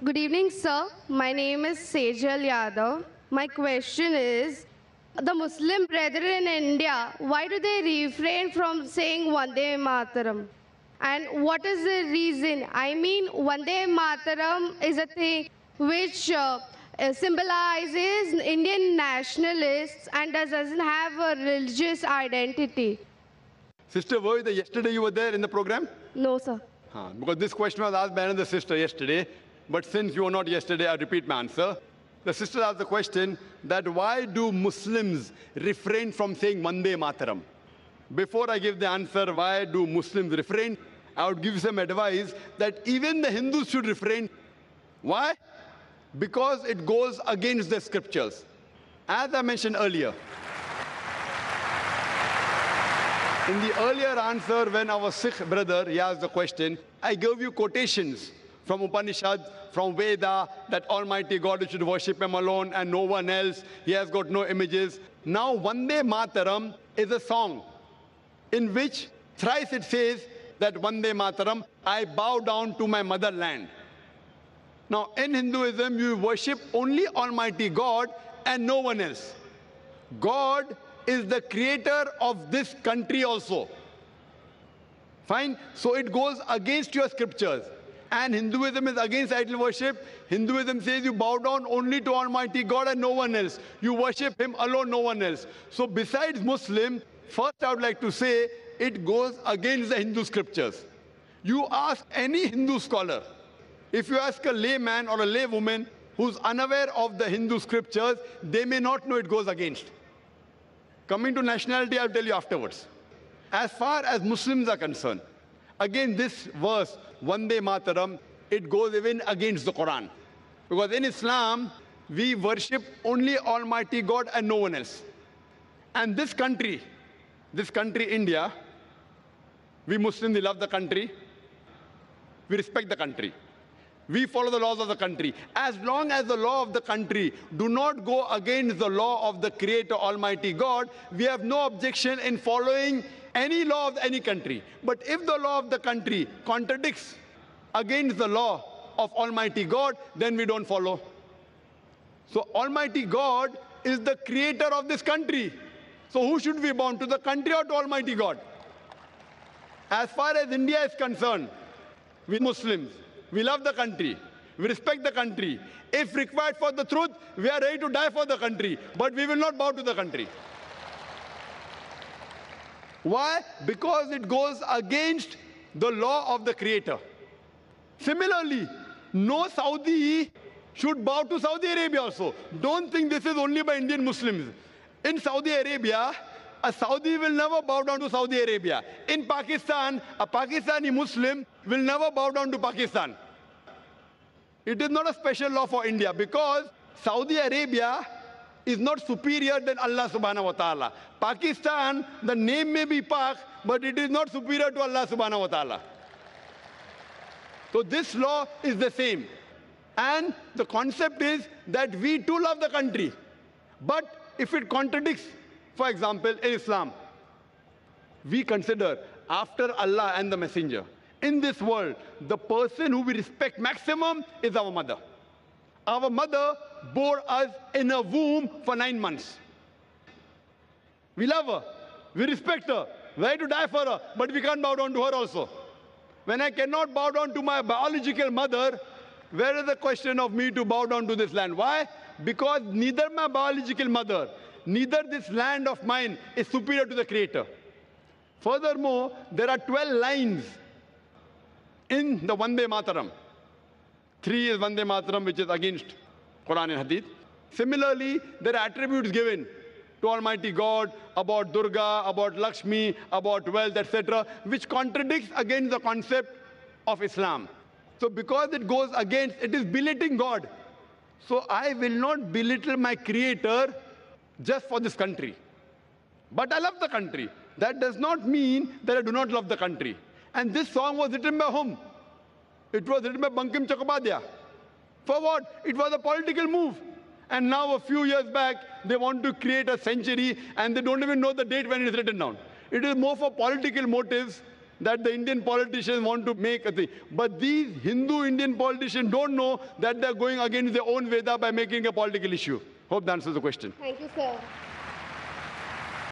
Good evening, sir. My name is Sejal Yadav. My question is, the Muslim brethren in India, why do they refrain from saying Vande Matharam? And what is the reason? I mean, Vande Matharam is a thing which symbolizes Indian nationalists and doesn't have a religious identity. Sister Voida, yesterday you were there in the program? No, sir. Because this question was asked by another sister yesterday, but since you were not yesterday, I repeat my answer. The sister asked the question that why do Muslims refrain from saying Vande Matharam? Before I give the answer, why do Muslims refrain, I would give some advice that even the Hindus should refrain. Why? Because it goes against the scriptures. As I mentioned earlier, in the earlier answer, when our Sikh brother he asked the question, I gave you quotations from Upanishad, from Veda, that Almighty God, you should worship Him alone and no one else. He has got no images. Now, Vande Mataram is a song in which thrice it says that Vande Mataram, I bow down to my motherland. Now, in Hinduism, you worship only Almighty God and no one else. God is the creator of this country also. Fine? So it goes against your scriptures. And Hinduism is against idol worship. Hinduism says you bow down only to Almighty God and no one else. You worship Him alone, no one else. So besides Muslim, first I would like to say it goes against the Hindu scriptures. You ask any Hindu scholar, if you ask a layman or a laywoman who's unaware of the Hindu scriptures, they may not know it goes against. Coming to nationality, I'll tell you afterwards. As far as Muslims are concerned, again this verse, Vande Mataram, it goes even against the Quran. Because in Islam, we worship only Almighty God and no one else. And this country, India, we Muslims, we love the country, we respect the country. We follow the laws of the country. As long as the law of the country do not go against the law of the Creator Almighty God, we have no objection in following any law of any country. But if the law of the country contradicts against the law of Almighty God, then we don't follow. So Almighty God is the creator of this country. So who should we bow to, the country or to Almighty God? As far as India is concerned, we Muslims, we love the country. We respect the country. If required for the truth, we are ready to die for the country. But we will not bow to the country. Why? Because it goes against the law of the Creator. Similarly, no Saudi should bow to Saudi Arabia also. Don't think this is only by Indian Muslims. In Saudi Arabia, a Saudi will never bow down to Saudi Arabia. In Pakistan, a Pakistani Muslim will never bow down to Pakistan. It is not a special law for India because Saudi Arabia is not superior than Allah subhanahu wa ta'ala. Pakistan, the name may be Pak, but it is not superior to Allah subhanahu wa ta'ala. So this law is the same. And the concept is that we too love the country. But if it contradicts, for example, in Islam, we consider after Allah and the Messenger, in this world, the person who we respect maximum is our mother. Our mother bore us in a womb for 9 months. We love her. We respect her. We're ready to die for her. But we can't bow down to her also. When I cannot bow down to my biological mother, where is the question of me to bow down to this land? Why? Because neither my biological mother, neither this land of mine is superior to the Creator. Furthermore, there are 12 lines in the Vande Mataram. 3 is Vande Mataram, which is against Quran and Hadith. Similarly, there are attributes given to Almighty God about Durga, about Lakshmi, about wealth, etc., which contradicts against the concept of Islam. So because it goes against, it is belittling God. So I will not belittle my Creator just for this country. But I love the country. That does not mean that I do not love the country. And this song was written by whom? It was written by Bankim Chakrabarty. For what? It was a political move. And now a few years back, they want to create a century and they don't even know the date when it is written down. It is more for political motives that the Indian politicians want to make a thing. But these Hindu Indian politicians don't know that they're going against their own Veda by making a political issue. Hope that answers the question. Thank you, sir.